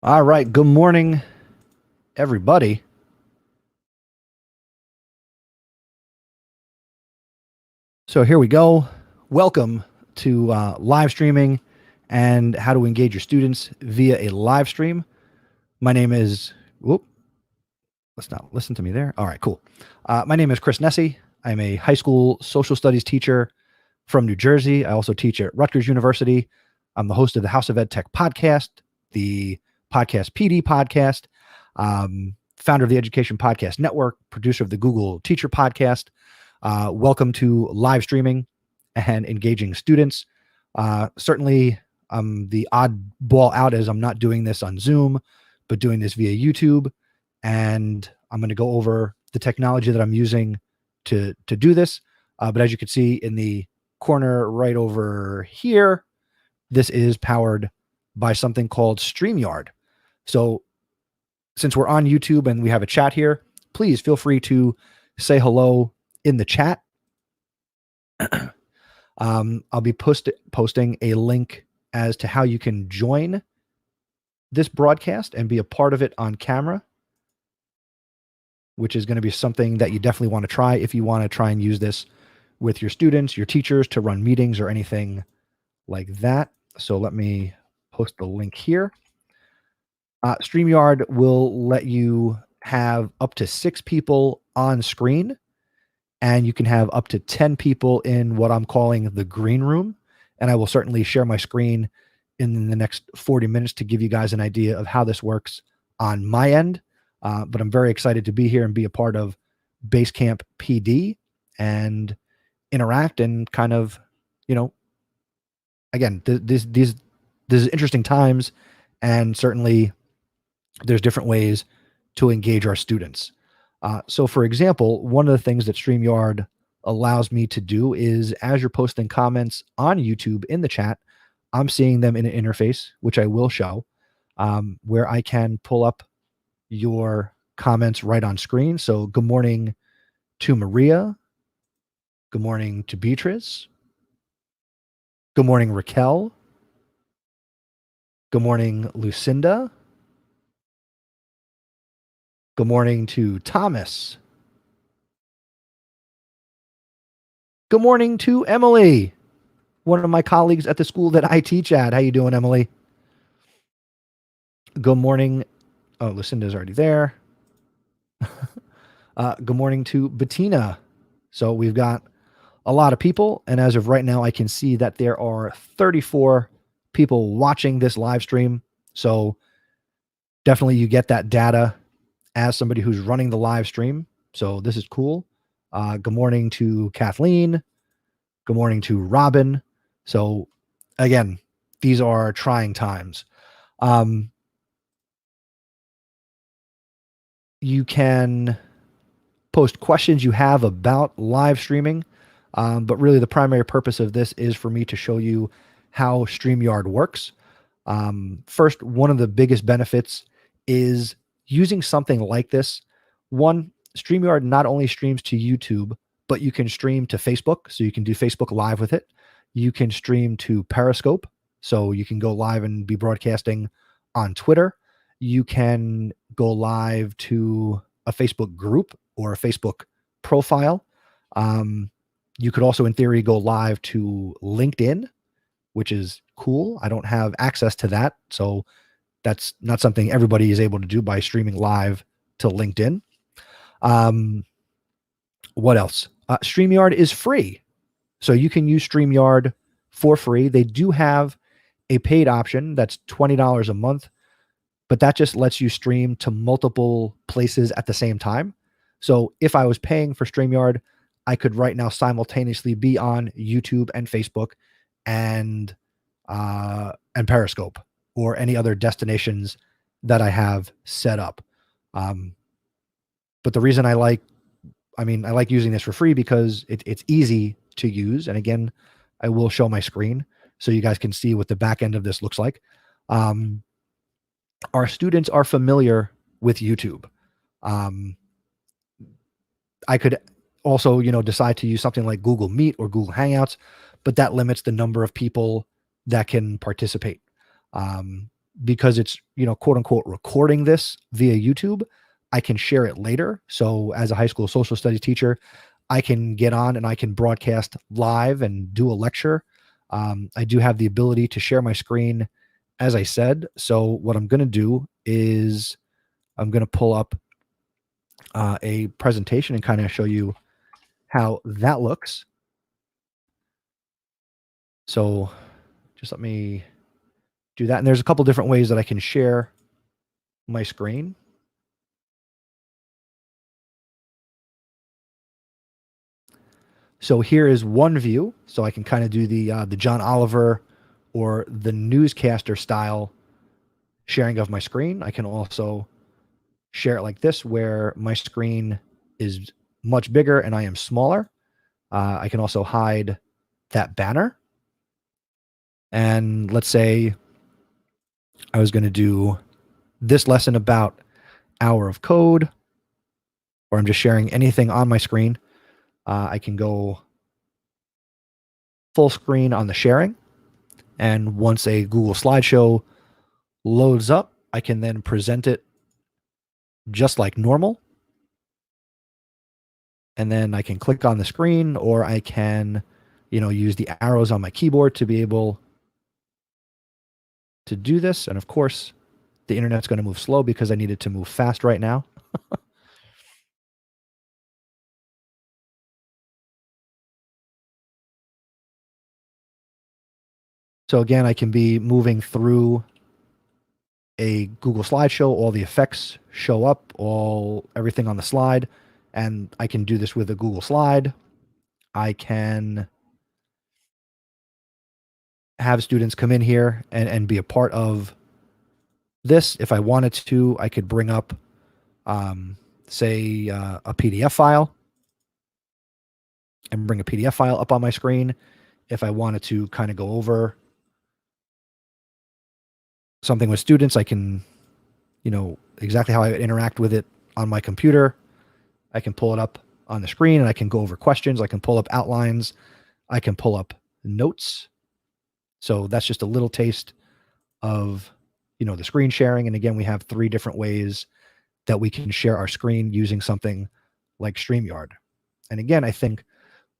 All right. Good morning, everybody. So here we go. Welcome to live streaming and how to engage your students via a live stream. My name is, whoop, let's not listen to me there. All right, cool. My name is Chris Nessie. I'm a high school social studies teacher from New Jersey. I also teach at Rutgers University. I'm the host of the House of Ed Tech podcast, the Podcast PD podcast, founder of the Education Podcast Network, producer of the Google Teacher Podcast. Welcome to live streaming and engaging students. Certainly, I'm the oddball out as I'm not doing this on Zoom, but doing this via YouTube. And I'm going to go over the technology that I'm using to do this. But as you can see in the corner right over here, this is powered by something called StreamYard. So since we're on YouTube and we have a chat here, please feel free to say hello in the chat. I'll be posting a link as to how you can join this broadcast and be a part of it on camera, which is going to be something that you definitely want to try if you want to try and use this with your students, your teachers, to run meetings or anything like that. So let me post the link here. StreamYard will let you have up to 6 people on screen, and you can have up to 10 people in what I'm calling the green room. And I will certainly share my screen in the next 40 minutes to give you guys an idea of how this works on my end. But I'm very excited to be here and be a part of Basecamp PD and interact and kind of, again, this is interesting times, and certainly there's different ways to engage our students. So for example, one of the things that StreamYard allows me to do is, as you're posting comments on YouTube in the chat, I'm seeing them in an interface, which I will show, where I can pull up your comments right on screen. So good morning to Maria. Good morning to Beatrice. Good morning, Raquel. Good morning, Lucinda. Good morning to Thomas. Good morning to Emily, one of my colleagues at the school that I teach at. How you doing, Emily? Good morning. Oh, Lucinda's already there. Good morning to Bettina. So we've got a lot of people, and as of right now, I can see that there are 34 people watching this live stream. So definitely you get that data as somebody who's running the live stream. So this is cool. Good morning to Kathleen. Good morning to Robin. So again, these are trying times. You can post questions you have about live streaming, but really the primary purpose of this is for me to show you how StreamYard works. First, one of the biggest benefits is using something like this. One, StreamYard not only streams to YouTube, but you can stream to Facebook. So you can do Facebook Live with it. You can stream to Periscope. So you can go live and be broadcasting on Twitter. You can go live to a Facebook group or a Facebook profile. You could also, in theory, go live to LinkedIn, which is cool. I don't have access to that, so that's not something everybody is able to do by streaming live to LinkedIn. What else? StreamYard is free, so you can use StreamYard for free. They do have a paid option that's $20 a month, but that just lets you stream to multiple places at the same time. So if I was paying for StreamYard, I could right now simultaneously be on YouTube and Facebook and Periscope or any other destinations that I have set up. But the reason I like using this for free because it's easy to use. And again, I will show my screen so you guys can see what the back end of this looks like. Our students are familiar with YouTube. I could also, decide to use something like Google Meet or Google Hangouts, but that limits the number of people that can participate. because it's, quote unquote, recording this via YouTube, I can share it later. So as a high school social studies teacher, I can get on and I can broadcast live and do a lecture. I do have the ability to share my screen, as I said. So what I'm going to do is I'm going to pull up a presentation and kind of show you how that looks. So just let me do that. And there's a couple different ways that I can share my screen. So here is one view. So I can kind of do the John Oliver or the newscaster style sharing of my screen. I can also share it like this, where my screen is much bigger and I am smaller. I can also hide that banner. And let's say I was going to do this lesson about hour of code, or I'm just sharing anything on my screen. I can go full screen on the sharing. And once a Google slideshow loads up, I can then present it just like normal. And then I can click on the screen, or I can, use the arrows on my keyboard to be able to do this. And of course, the internet's going to move slow because I need it to move fast right now. So again, I can be moving through a Google slideshow, all the effects show up, everything on the slide, and I can do this with a Google slide. I can have students come in here and be a part of this. If I wanted to, I could bring up, say, a PDF file and bring a PDF file up on my screen. If I wanted to kind of go over something with students, I can, exactly how I would interact with it on my computer. I can pull it up on the screen and I can go over questions. I can pull up outlines. I can pull up notes. So that's just a little taste of, the screen sharing. And again, we have 3 different ways that we can share our screen using something like StreamYard. And again, I think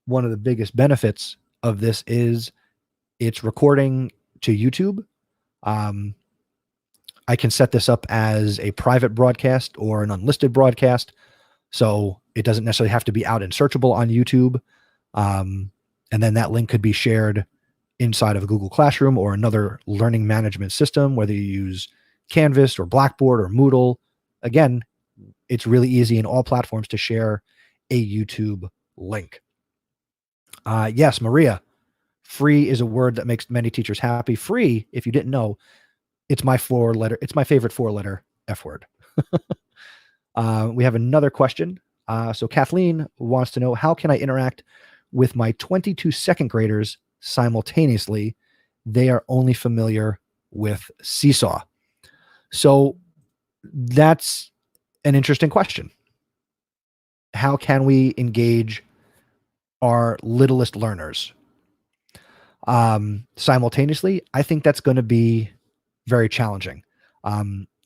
one of the biggest benefits of this is it's recording to YouTube. I can set this up as a private broadcast or an unlisted broadcast. So it doesn't necessarily have to be out and searchable on YouTube. And then that link could be shared inside of a Google Classroom or another learning management system, whether you use Canvas or Blackboard or Moodle. Again, it's really easy in all platforms to share a YouTube link. Yes, Maria, free is a word that makes many teachers happy. Free, if you didn't know, it's my favorite 4-letter F word. We have another question. So Kathleen wants to know, how can I interact with my 22 second graders simultaneously? They are only familiar with Seesaw. So that's an interesting question. How can we engage our littlest learners simultaneously? I think that's going to be very challenging.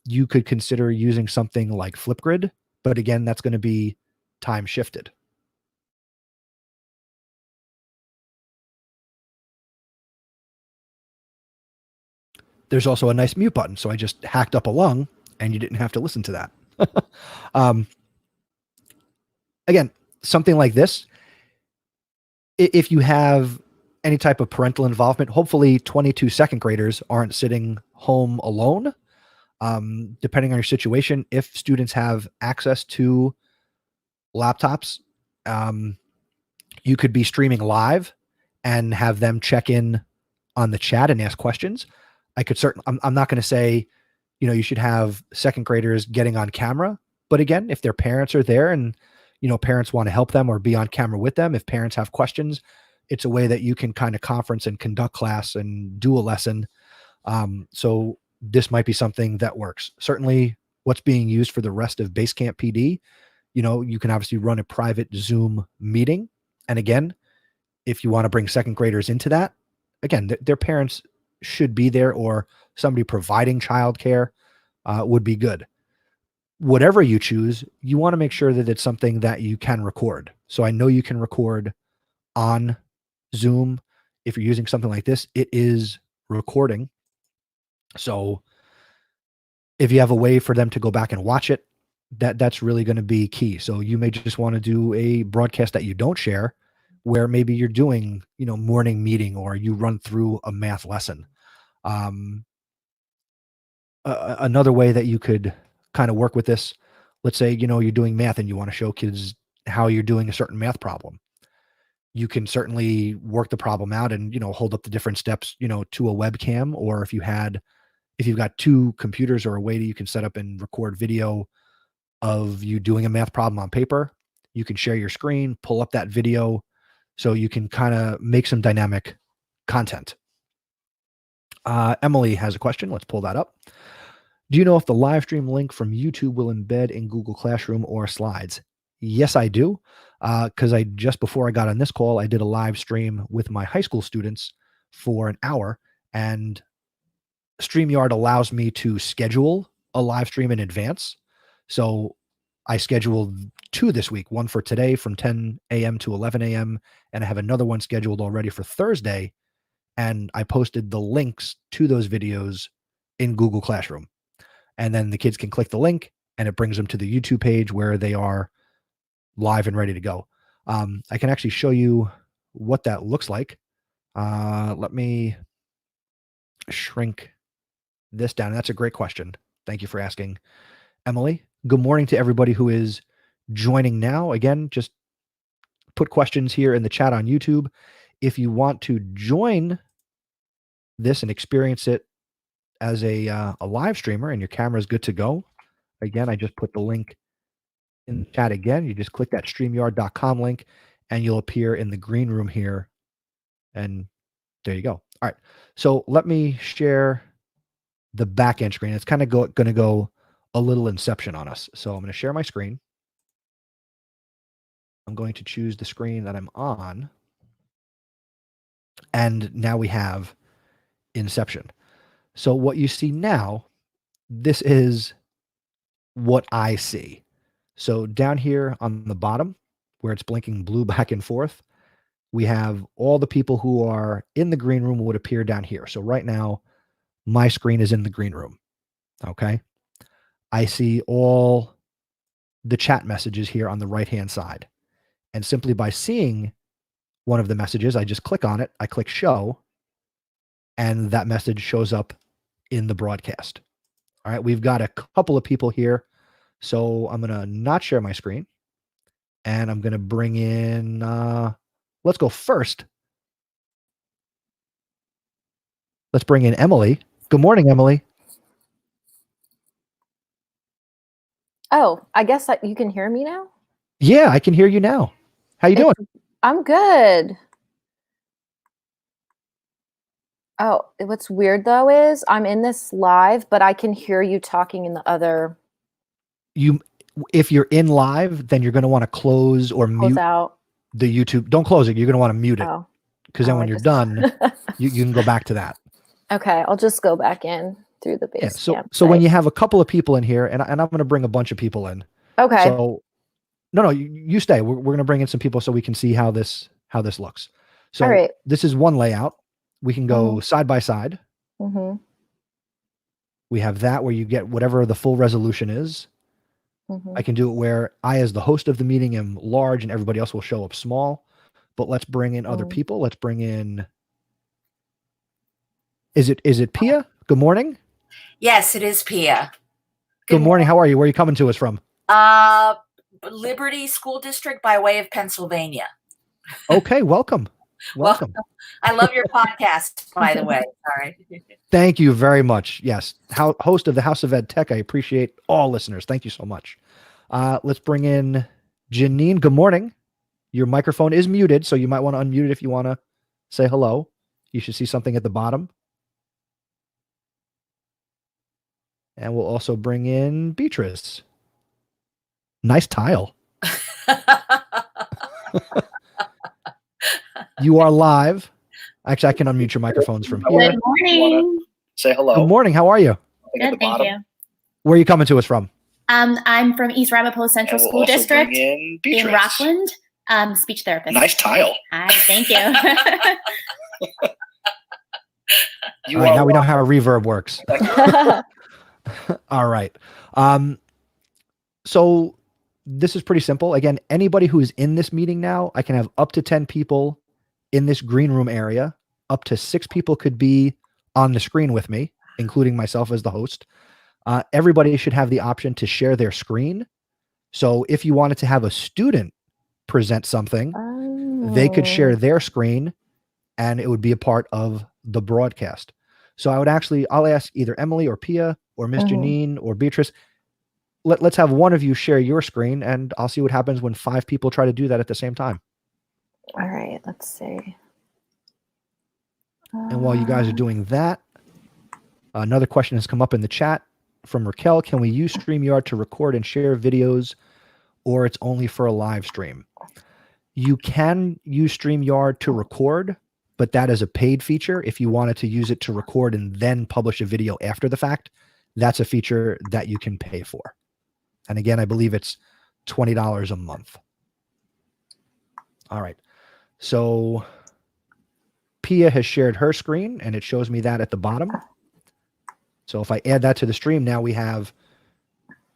You could consider using something like Flipgrid, but again, that's going to be time shifted. There's also a nice mute button, so I just hacked up a lung and you didn't have to listen to that. Again, something like this, if you have any type of parental involvement, hopefully 22 second graders aren't sitting home alone. Depending on your situation, if students have access to laptops, you could be streaming live and have them check in on the chat and ask questions. I'm not going to say, you should have second graders getting on camera, but again, if their parents are there and, parents want to help them or be on camera with them, if parents have questions, it's a way that you can kind of conference and conduct class and do a lesson. So this might be something that works. Certainly what's being used for the rest of Basecamp PD, you can obviously run a private Zoom meeting. And again, if you want to bring second graders into that, again, their parents should be there, or somebody providing childcare would be good. Whatever you choose, you want to make sure that it's something that you can record. So I know you can record on Zoom. If you're using something like this, it is recording. So if you have a way for them to go back and watch it, that's really going to be key. So you may just want to do a broadcast that you don't share, where maybe you're doing, morning meeting, or you run through a math lesson. Another way that you could kind of work with this, let's say, you're doing math and you want to show kids how you're doing a certain math problem. You can certainly work the problem out and, hold up the different steps, to a webcam, or if you've got two computers or a way that you can set up and record video of you doing a math problem on paper, you can share your screen, pull up that video, so you can kind of make some dynamic content. Emily has a question. Let's pull that up. Do you know if the live stream link from YouTube will embed in Google Classroom or Slides? Yes, I do. Because just before I got on this call, I did a live stream with my high school students for an hour, and StreamYard allows me to schedule a live stream in advance. So I scheduled 2 this week, one for today from 10 a.m. to 11 a.m. And I have another one scheduled already for Thursday. And I posted the links to those videos in Google Classroom. And then the kids can click the link and it brings them to the YouTube page where they are live and ready to go. I can actually show you what that looks like. Let me shrink this down. That's a great question. Thank you for asking, Emily. Good morning to everybody who is joining now. Again, just put questions here in the chat on YouTube. If you want to join this and experience it as a live streamer and your camera is good to go, again, I just put the link in the chat again. You just click that StreamYard.com link and you'll appear in the green room here. And there you go. All right. So let me share the backend screen. It's kind of going to go a little inception on us. So I'm going to share my screen. I'm going to choose the screen that I'm on. And now we have inception. So what you see now, this is what I see. So down here on the bottom, where it's blinking blue back and forth, we have all the people who are in the green room would appear down here. So right now, my screen is in the green room. Okay. I see all the chat messages here on the right-hand side. And simply by seeing one of the messages, I just click on it, I click show, and that message shows up in the broadcast. All right, we've got a couple of people here. So I'm going to not share my screen, and I'm going to bring in, let's go first. Let's bring in Emily. Good morning, Emily. Oh, I guess you can hear me now? Yeah, I can hear you now. How you doing? I'm good. Oh, what's weird though is I'm in this live, but I can hear you talking in the other. If you're in live, then you're going to want to close or mute out the YouTube. Don't close it. You're going to want to mute it. Because then when you're done, you can go back to that. Okay, I'll just go back in through the base. Yeah, so when you have a couple of people in here, and I'm going to bring a bunch of people in. Okay. So no, you stay. We're going to bring in some people so we can see how this looks. So all right. This is one layout. We can go side by side. Mm-hmm. We have that where you get whatever the full resolution is. Mm-hmm. I can do it where I, as the host of the meeting, am large and everybody else will show up small. But let's bring in other people. Let's bring in. Is it Pia? Good morning. Yes, it is Pia. Good morning. How are you? Where are you coming to us from? Liberty School District by way of Pennsylvania. Okay, welcome. Welcome. Well, I love your podcast, by the way. Sorry. Thank you very much. Yes, host of the House of Ed Tech. I appreciate all listeners. Thank you so much. Let's bring in Janine. Good morning. Your microphone is muted, so you might want to unmute it if you want to say hello. You should see something at the bottom. And we'll also bring in Beatrice. Nice tile. You are live. Actually, I can unmute your microphones from here. Good morning. Say hello. Good morning. How are you? Good, thank you. Where are you coming to us from? I'm from East Ramapo Central And we'll School also District bring in in Beatrice. Rockland. Speech therapist. Nice tile. Hi, thank you. All right, now we know how a reverb works. All right. So this is pretty simple. Again, anybody who is in this meeting now, I can have up to 10 people in this green room area. Up to 6 people could be on the screen with me, including myself as the host. Everybody should have the option to share their screen. So if you wanted to have a student present something, they could share their screen and it would be a part of the broadcast. So I'll ask either Emily or Pia or Miss Janine or Beatrice. Let's have one of you share your screen and I'll see what happens when 5 people try to do that at the same time. All right, let's see. And while you guys are doing that, another question has come up in the chat from Raquel. Can we use StreamYard to record and share videos, or it's only for a live stream? You can use StreamYard to record, but that is a paid feature. If you wanted to use it to record and then publish a video after the fact, that's a feature that you can pay for. And again, I believe it's $20 a month. All right. So Pia has shared her screen and it shows me that at the bottom. So if I add that to the stream, now we have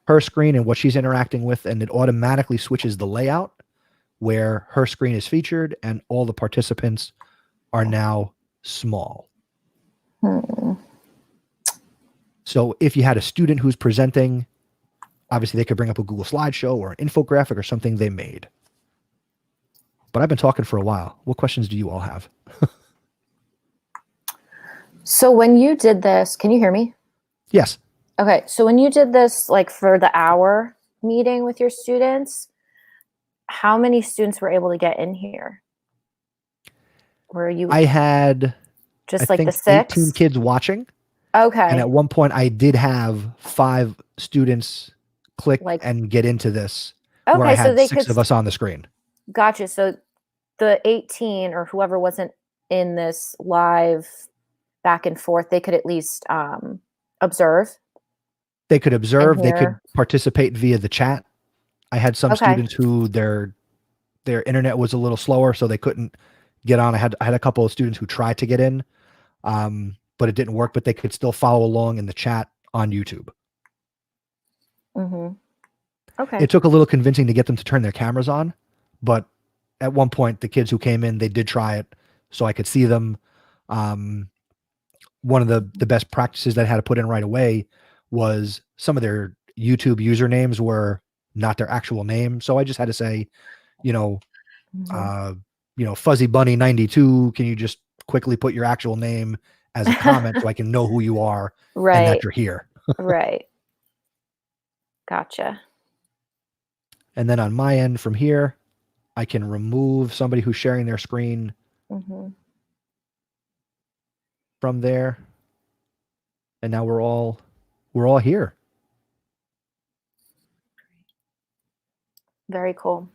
her screen and what she's interacting with, and it automatically switches the layout where her screen is featured and all the participants are now small. So if you had a student who's presenting, obviously they could bring up a Google slideshow or an infographic or something they made. But I've been talking for a while. What questions do you all have? So when you did this, can you hear me? Yes. Okay, so when you did this, like for the hour meeting with your students, how many students were able to get in here? Were you? I had just I like think the 6? 18 kids watching. Okay. And at one point I did have 5 students click and get into this where I Okay, so had they 6 of us on the screen. Gotcha. So the 18 or whoever wasn't in this live back and forth, they could at least observe. They could observe, they could hear. participate via the chat. I had some students who their internet was a little slower, so they couldn't get on. I had a couple of students who tried to get in, but it didn't work, but they could still follow along in the chat on YouTube. Okay. It took a little convincing to get them to turn their cameras on, but at one point the kids who came in, they did try it so I could see them. One of the best practices that I had to put in right away was some of their YouTube usernames were not their actual name. So I just had to say, Fuzzy Bunny 92, can you just quickly put your actual name as a comment so I can know who you are and that you're here. Right. Gotcha. And then on my end from here, I can remove somebody who's sharing their screen from there. And now we're all here. Very cool.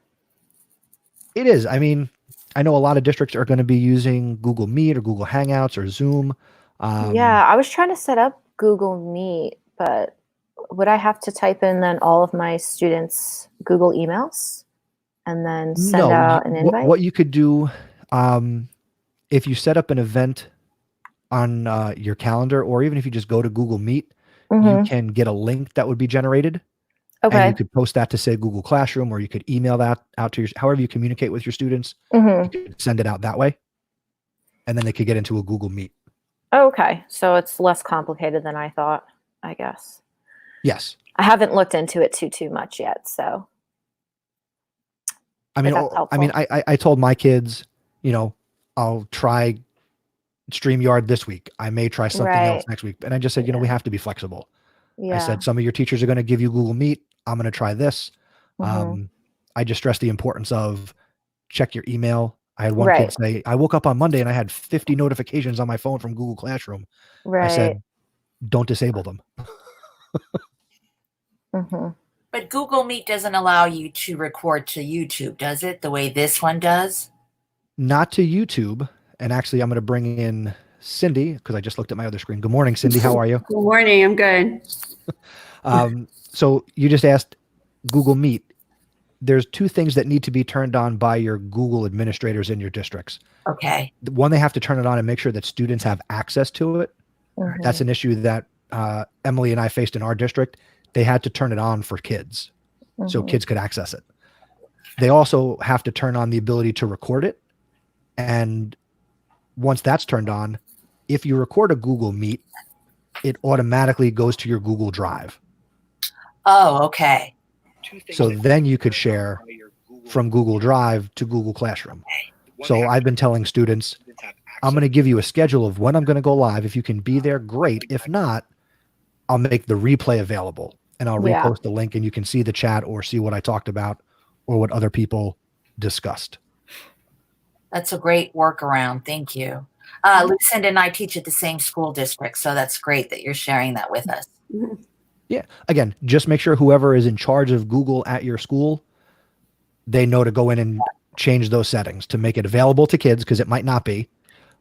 It is. I mean, I know a lot of districts are going to be using Google Meet or Google Hangouts or Zoom. Yeah, I was trying to set up Google Meet, but would I have to type in then all of my students' Google emails and then send out an invite? What you could do, if you set up an event on your calendar, or even if you just go to Google Meet, you can get a link that would be generated. Okay. And you could post that to say Google Classroom, or you could email that out to however you communicate with your students. You could send it out that way. And then they could get into a Google Meet. Okay. So it's less complicated than I thought, I guess. Yes. I haven't looked into it too much yet. So. I mean, I told my kids, I'll try StreamYard this week. I may try something else next week. And I just said, we have to be flexible. Yeah. I said, some of your teachers are going to give you Google Meet. I'm going to try this. I just stressed the importance of check your email. I had one kid say, I woke up on Monday and I had 50 notifications on my phone from Google Classroom. I said, don't disable them. But Google Meet doesn't allow you to record to YouTube, does it? The way this one does? Not to YouTube. And actually, I'm going to bring in Cindy because I just looked at my other screen. Good morning, Cindy. How are you? Good morning. I'm good. So you just asked Google Meet. There's two things that need to be turned on by your Google administrators in your districts. Okay. One, they have to turn it on and make sure that students have access to it. Mhm. That's an issue that Emily and I faced in our district. They had to turn it on for kids so Mhm. kids could access it. They also have to turn on the ability to record it. And once that's turned on, if you record a Google Meet, it automatically goes to your Google Drive. Oh, okay. So then you could share from Google Drive to Google Classroom. So I've been telling students, I'm going to give you a schedule of when I'm going to go live. If you can be there, great. If not, I'll make the replay available and I'll Yeah. repost the link and you can see the chat or see what I talked about or what other people discussed. That's a great workaround. Thank you. Lucinda and I teach at the same school district, so that's great that you're sharing that with us. Yeah. Again, just make sure whoever is in charge of Google at your school, they know to go in and change those settings to make it available to kids because it might not be,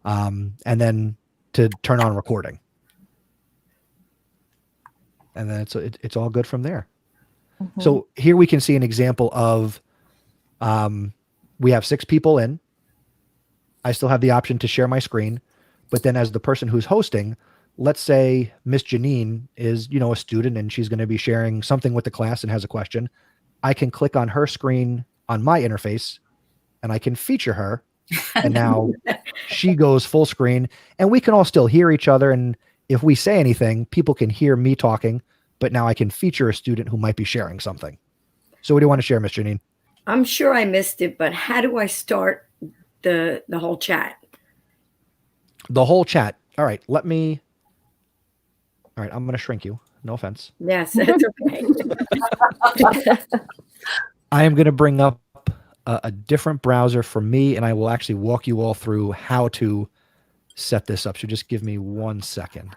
and then to turn on recording. And then it's all good from there. Mhm. So here we can see an example of we have 6 people in. I still have the option to share my screen, but then as the person who's hosting, let's say Miss Janine is, a student and she's going to be sharing something with the class and has a question. I can click on her screen on my interface and I can feature her. And now she goes full screen and we can all still hear each other. And if we say anything, people can hear me talking, but now I can feature a student who might be sharing something. So what do you want to share, Miss Janine? I'm sure I missed it, but how do I start the whole chat? The whole chat. All right, I'm going to shrink you. No offense. Yes, that's okay. I am going to bring up a different browser for me, and I will actually walk you all through how to set this up. So just give me 1 second.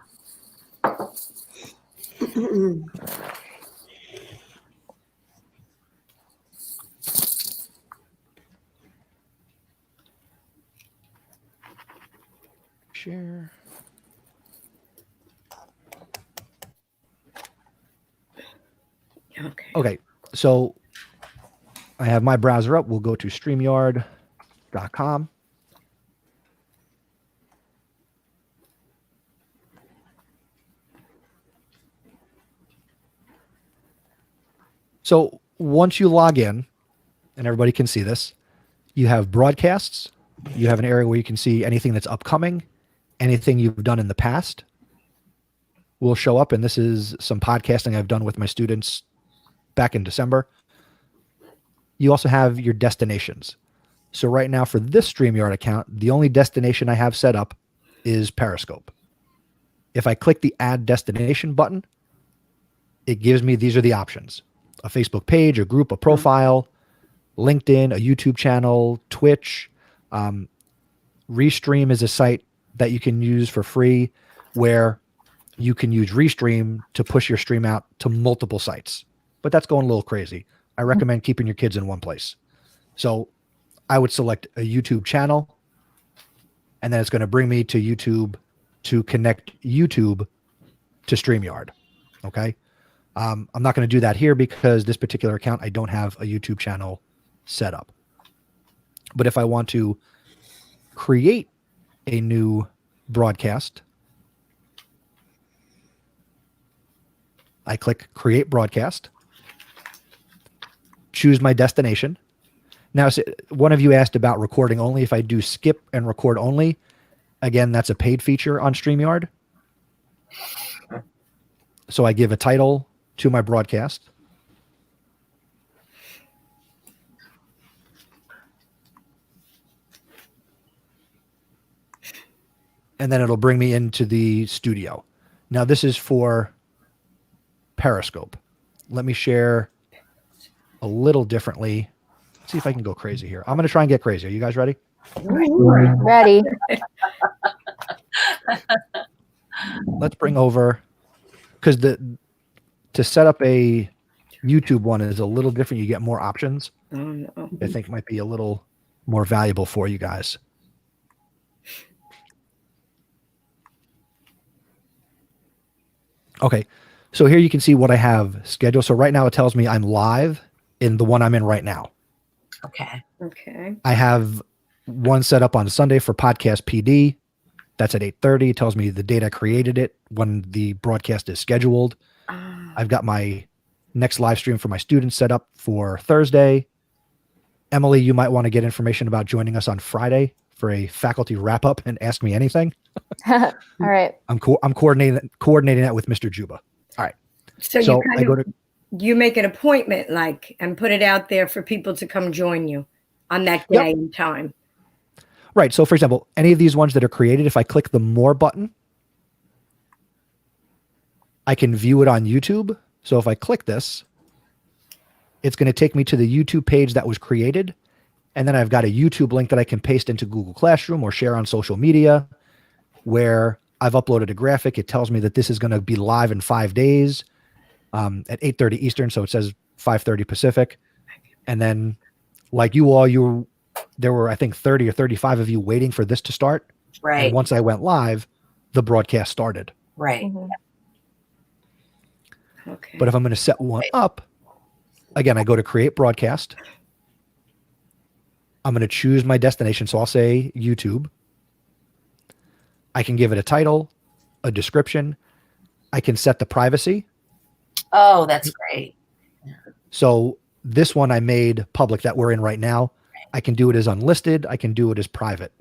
Share. Okay, so I have my browser up. We'll go to StreamYard.com. So once you log in, and everybody can see this, you have broadcasts. You have an area where you can see anything that's upcoming, anything you've done in the past will show up. And this is some podcasting I've done with my students back in December. You also have your destinations. So right now for this StreamYard account, the only destination I have set up is Periscope. If I click the Add Destination button, it gives me, these are the options: a Facebook page, a group, a profile, LinkedIn, a YouTube channel, Twitch. Restream is a site that you can use for free where you can use Restream to push your stream out to multiple sites. But that's going a little crazy. I recommend keeping your kids in one place. So I would select a YouTube channel, and then it's going to bring me to YouTube to connect YouTube to StreamYard. Okay. I'm not going to do that here because this particular account, I don't have a YouTube channel set up. But if I want to create a new broadcast, I click Create Broadcast, choose my destination. Now, one of you asked about recording only. If I do skip and record only, again, that's a paid feature on StreamYard. So I give a title to my broadcast. And then it'll bring me into the studio. Now, this is for Periscope. Let me share a little differently. Let's see if I can go crazy here. I'm going to try and get crazy. Are you guys ready? Ready. Let's bring over, because to set up a YouTube one is a little different. You get more options. Oh, no. I think might be a little more valuable for you guys. Okay. So here you can see what I have scheduled. So right now it tells me I'm live in the one I'm in right now. Okay. Okay. I have one set up on Sunday for podcast PD. That's at 8:30. It tells me the date I created it, when the broadcast is scheduled. Ah, I've got my next live stream for my students set up for Thursday. Emily, you might want to get information about joining us on Friday for a faculty wrap up and ask me anything. All right. I'm coordinating that with Mr. Juba. All right. so you So I kind go of to you make an appointment like and put it out there for people to come join you on that Yep. day and time. right. So for example, any of these ones that are created, if I click the more button, I can view it on YouTube. So if I click this, it's going to take me to the YouTube page that was created. And then I've got a YouTube link that I can paste into Google Classroom or share on social media, where I've uploaded a graphic. It tells me that this is going to be live in 5 days at 8:30 Eastern. So it says 5:30 Pacific. And then like you all, there were, I think, 30 or 35 of you waiting for this to start. Right. And once I went live, the broadcast started. Right. Mhm. Okay. But if I'm going to set one up, again, I go to create broadcast. I'm going to choose my destination. So I'll say YouTube. I can give it a title, a description. I can set the privacy. Oh, that's great. So this one I made public that we're in right now. I can do it as unlisted. I can do it as private.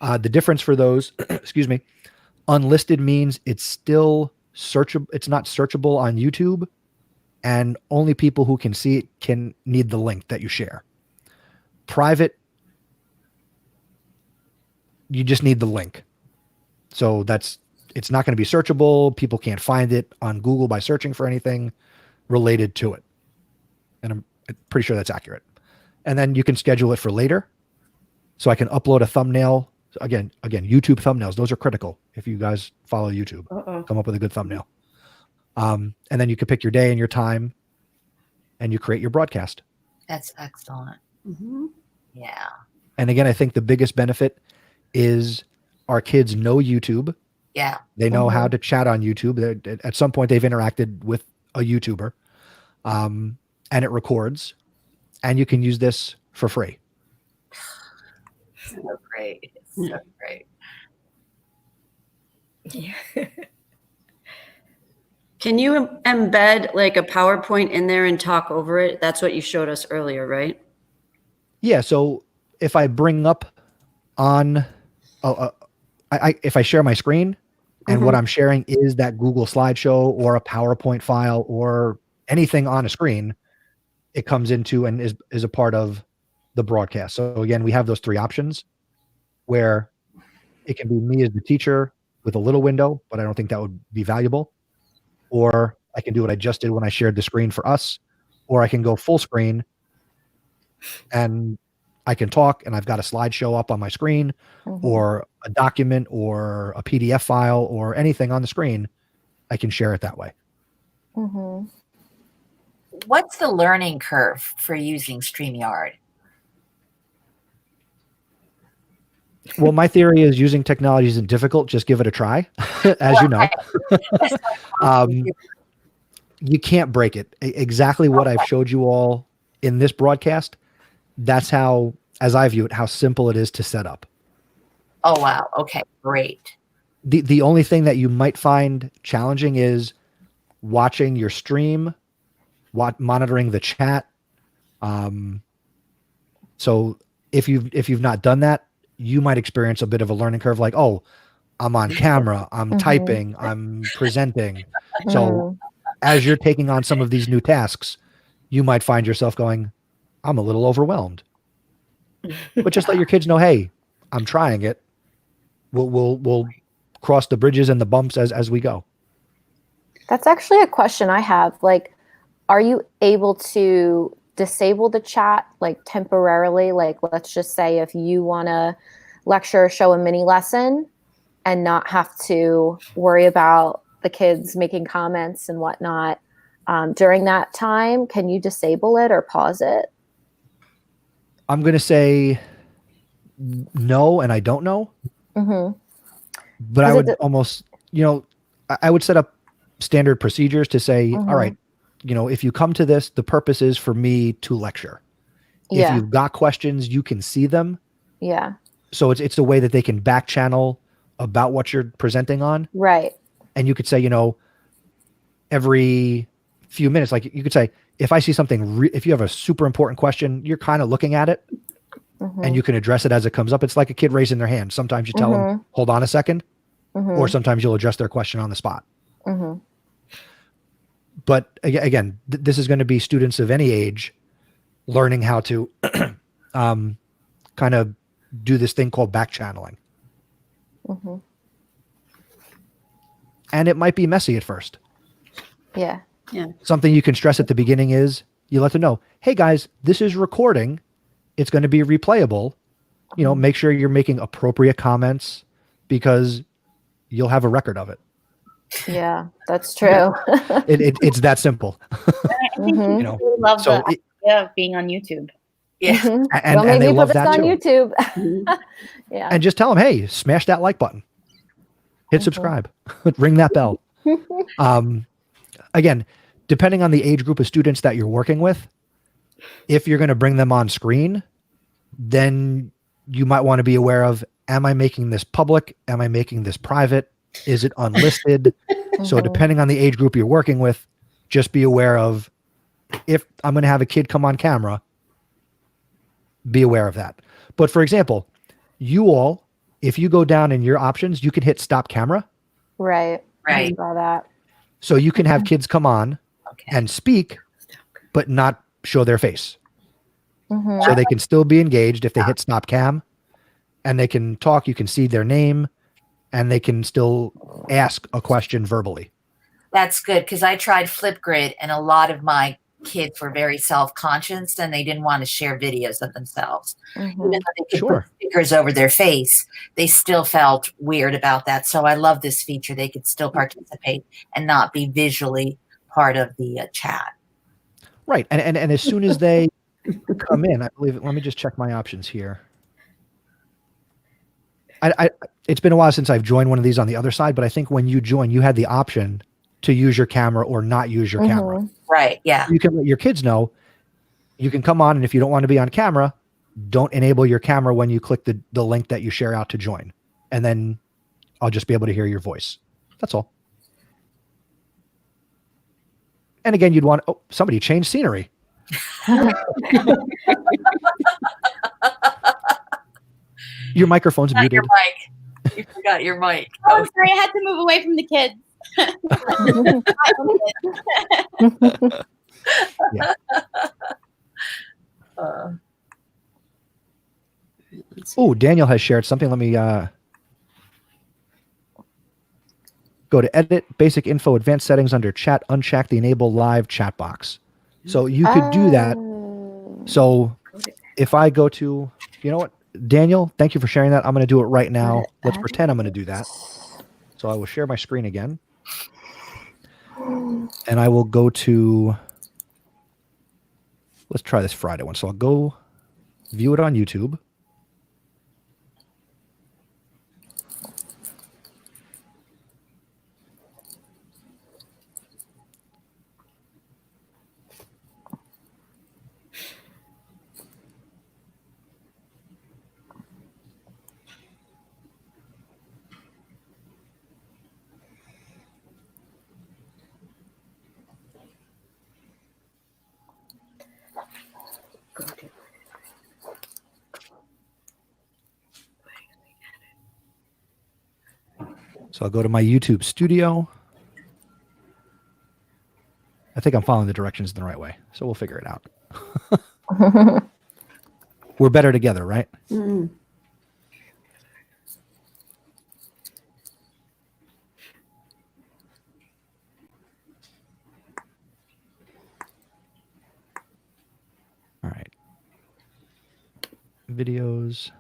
The difference for those, excuse me, unlisted means it's still searchable. It's not searchable on YouTube, and only people who can see it can need the link that you share. Private, you just need the link. So it's not going to be searchable. People can't find it on Google by searching for anything related to it. And I'm pretty sure that's accurate. And then you can schedule it for later. So I can upload a thumbnail. Again, YouTube thumbnails. Those are critical. If you guys follow YouTube, come up with a good thumbnail. And then you can pick your day and your time, and you create your broadcast. That's excellent. Mm-hmm. Yeah. And again, I think the biggest benefit is our kids know YouTube. Yeah. They know how to chat on YouTube. At some point, they've interacted with a YouTuber, and it records. And you can use this for free. So great. So great. Yeah. Can you embed like a PowerPoint in there and talk over it? That's what you showed us earlier, right? Yeah. So if I bring up on, if I share my screen and what I'm sharing is that Google slideshow or a PowerPoint file or anything on a screen, it comes into and is a part of the broadcast. So again, we have those three options where it can be me as the teacher with a little window, but I don't think that would be valuable. Or I can do what I just did when I shared the screen for us, or I can go full screen and I can talk and I've got a slideshow up on my screen or a document or a PDF file or anything on the screen. I can share it that way. Mm-hmm. What's the learning curve for using StreamYard? Well, my theory is using technology isn't difficult. Just give it a try, as you know. You can't break it. Exactly what I've showed you all in this broadcast. That's how, as I view it, how simple it is to set up. Oh, wow. Okay, great. The only thing that you might find challenging is watching your stream, monitoring the chat. So if you've not done that, you might experience a bit of a learning curve. Like, oh, I'm on camera, I'm typing, I'm presenting. So as you're taking on some of these new tasks, you might find yourself going, I'm a little overwhelmed. But just let your kids know, hey, I'm trying it. We'll cross the bridges and the bumps as we go. That's actually a question I have. Like, are you able to disable the chat like temporarily? Like, let's just say if you want to lecture or show a mini lesson and not have to worry about the kids making comments and whatnot during that time, can you disable it or pause it? I'm going to say no, and I don't know. Mm-hmm. But I would almost, I would set up standard procedures to say, Mhm. all right, if you come to this, the purpose is for me to lecture. If Yeah. you've got questions, you can see them. Yeah. So it's a way that they can back channel about what you're presenting on. Right. And you could say, every few minutes, like you could say, if I see something, if you have a super important question, you're kind of looking at it Mhm. and you can address it as it comes up. It's like a kid raising their hand. Sometimes you tell them, hold on a second, or sometimes you'll address their question on the spot. Mhm. But again, this is going to be students of any age learning how to kind of do this thing called back channeling. Mhm. And it might be messy at first. Yeah. Something you can stress at the beginning is you let them know, hey guys, this is recording. It's going to be replayable. Make sure you're making appropriate comments because you'll have a record of it. Yeah, that's true. It's that simple. I think Mhm. people really love So the idea of being on YouTube. Yeah. Mhm. and Don't make they me love put this that on too. YouTube. Mhm. Yeah. And just tell them, hey, smash that like button, hit subscribe, ring that bell. Again, depending on the age group of students that you're working with, if you're going to bring them on screen, then you might want to be aware of, am I making this public? Am I making this private? Is it unlisted? So depending on the age group you're working with, just be aware of, if I'm going to have a kid come on camera, be aware of that. But for example, you all, if you go down in your options, you can hit stop camera. Right. I Right. saw that. So you can have kids come on Okay. and speak, but not show their face. Mhm. So they can still be engaged if they hit stop cam, and they can talk. You can see their name, and they can still ask a question verbally. That's good because I tried Flipgrid and a lot of my kids were very self-conscious and they didn't want to share videos of themselves. Even Mhm. though they could Sure. put stickers over their face, they still felt weird about that. So I love this feature. They could still participate and not be visually part of the chat. Right. And as soon as they come in, I believe, let me just check my options here. It's been a while since I've joined one of these on the other side, but I think when you join, you had the option to use your camera or not use your camera. Right. Yeah. You can let your kids know you can come on, and if you don't want to be on camera, don't enable your camera when you click the link that you share out to join. And then I'll just be able to hear your voice. That's all. And again, you'd want, somebody changed scenery. Your microphone's Not muted. your mic. You forgot your mic. Oh, sorry, I had to move away from the kids. Yeah. Oh, Daniel has shared something. Let me go to edit, basic info, advanced settings under chat, uncheck the enable live chat box. So you could do that. Oh. So if I go to, you know what, Daniel, thank you for sharing that. I'm going to do it right now. Let's pretend I'm going to do that. So I will share my screen again. And I will go to, let's try this Friday one. So I'll go view it on YouTube. So I'll go to my YouTube studio. I think I'm following the directions in the right way. So we'll figure it out. We're better together, right? Mm. All right. Videos.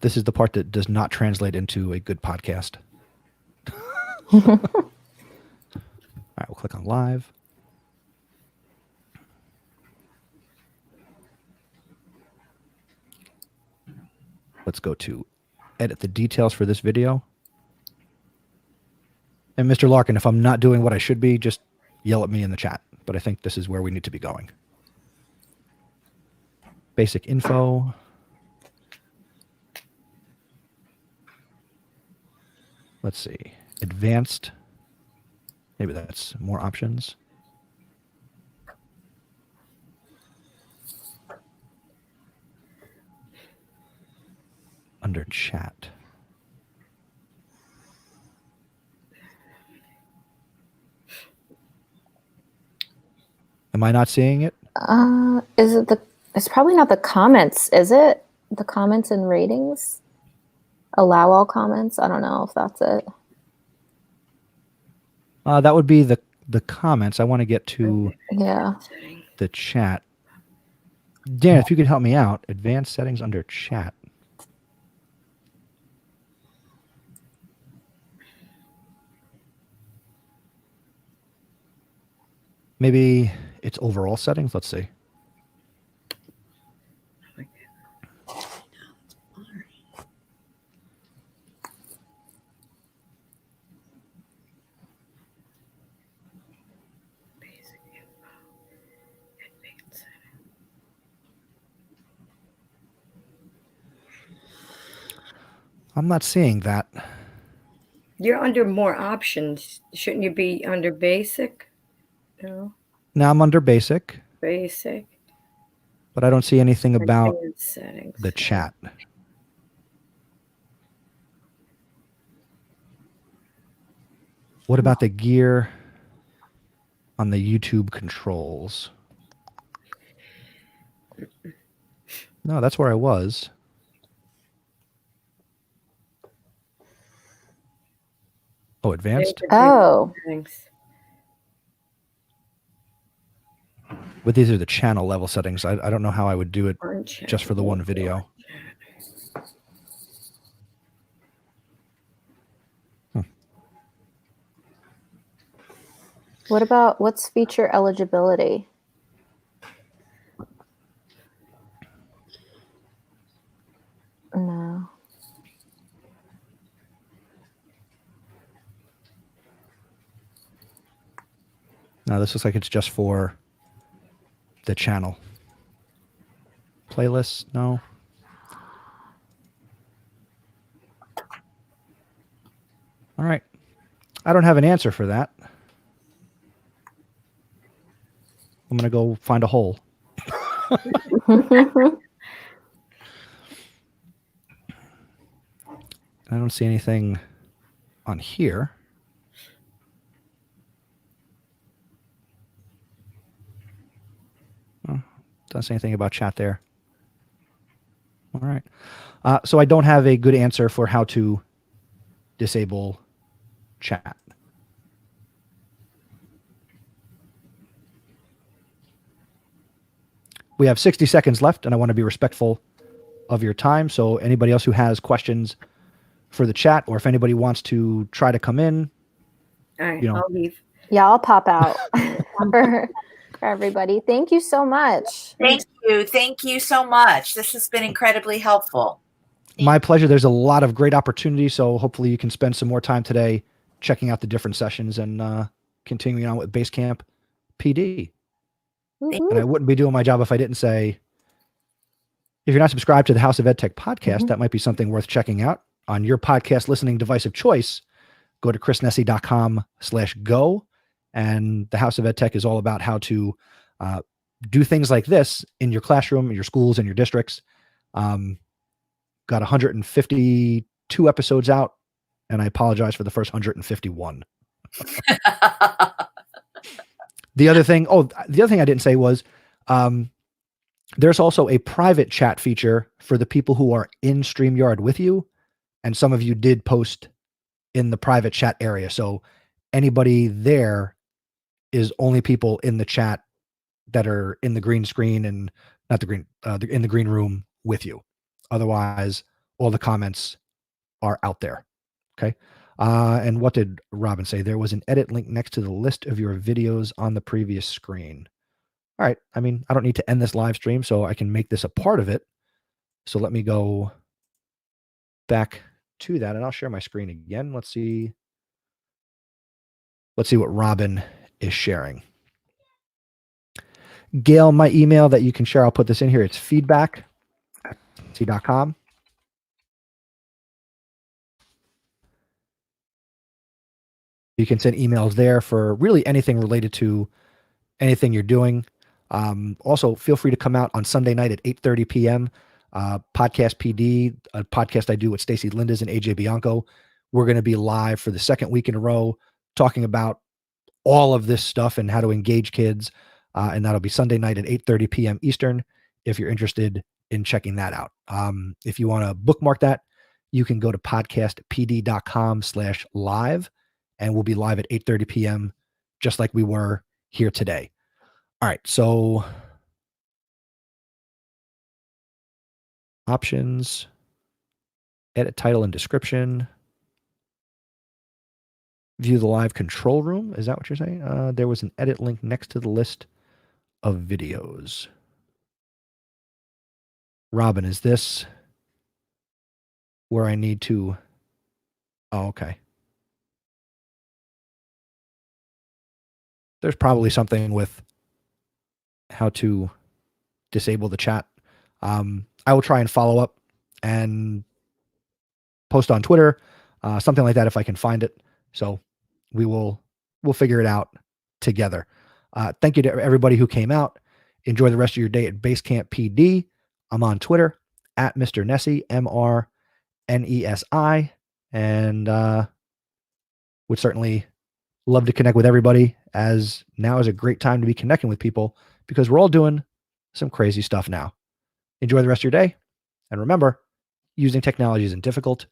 This is the part that does not translate into a good podcast. All right, we'll click on live. let's go to edit the details for this video. And Mr. Larkin, if I'm not doing what I should be, just yell at me in the chat. But I think this is where we need to be going. Basic info. Let's see. Advanced. Maybe that's more options. Under chat. Am I not seeing it? Is it it's probably not the comments, is it? The comments and ratings? Allow all comments? I don't know if that's it. That would be the comments. I want to get to Yeah. the chat. Dan, if you could help me out, advanced settings under chat. Maybe it's overall settings. Let's see. I'm not seeing that. You're under more options. Shouldn't you be under basic? No, Now I'm under basic, basic. but I don't see anything about Advanced settings. the chat. What about the gear on the YouTube controls? No, that's where I was. Oh, advanced? Oh. Settings. But these are the channel level settings. I don't know how I would do it On chat. just for the one video. What about what's feature eligibility? No. No, this looks like it's just for the channel. Playlists, no. All right. I don't have an answer for that. I'm going to go find a hole. I don't see anything on here. Oh, doesn't say anything about chat there. All right. So I don't have a good answer for how to disable chat. We have 60 seconds left, and I want to be respectful of your time. So anybody else who has questions for the chat, or if anybody wants to try to come in, All right, you know. I'll leave. Yeah, I'll pop out for everybody. Thank you so much. Thank you. Thank you so much. This has been incredibly helpful. My pleasure. There's a lot of great opportunities, so hopefully you can spend some more time today checking out the different sessions and continuing on with Basecamp PD. Woo-hoo. And I wouldn't be doing my job if I didn't say, if you're not subscribed to the House of EdTech podcast, that might be something worth checking out on your podcast listening device of choice. Go to chrisnessy.com/go. And the House of EdTech is all about how to do things like this in your classroom, in your schools, and your districts. Got 152 episodes out, and I apologize for the first 151. The other thing I didn't say was there's also a private chat feature for the people who are in StreamYard with you. And some of you did post in the private chat area. So anybody there is only people in the chat that are in the green screen and not the green, in the green room with you. Otherwise, all the comments are out there. Okay. And what did Robin say? There was an edit link next to the list of your videos on the previous screen. All right. I mean, I don't need to end this live stream, so I can make this a part of it. So let me go back to that, and I'll share my screen again. Let's see what Robin is sharing. Gail, my email that you can share, I'll put this in here. It's feedback@c.com. You can send emails there for really anything related to anything you're doing. Also, feel free to come out on Sunday night at 8:30 p.m. Podcast PD, a podcast I do with Stacey Lindes and AJ Bianco. We're going to be live for the second week in a row talking about all of this stuff and how to engage kids. And that'll be Sunday night at 8:30 p.m. Eastern if you're interested in checking that out. If you want to bookmark that, you can go to podcastpd.com/live, and we'll be live at 8:30 p.m. just like we were here today. All right, so options, edit title and description, view the live control room. Is that what you're saying? There was an edit link next to the list of videos. Robin, is this where I need to? Oh, okay. There's probably something with how to disable the chat. I will try and follow up and post on Twitter, something like that if I can find it. So we'll figure it out together. Thank you to everybody who came out. Enjoy the rest of your day at Basecamp PD. I'm on Twitter at Mr. Nessie, MRNESI, and would certainly love to connect with everybody, as now is a great time to be connecting with people because we're all doing some crazy stuff now. Enjoy the rest of your day. And remember, using technology isn't difficult.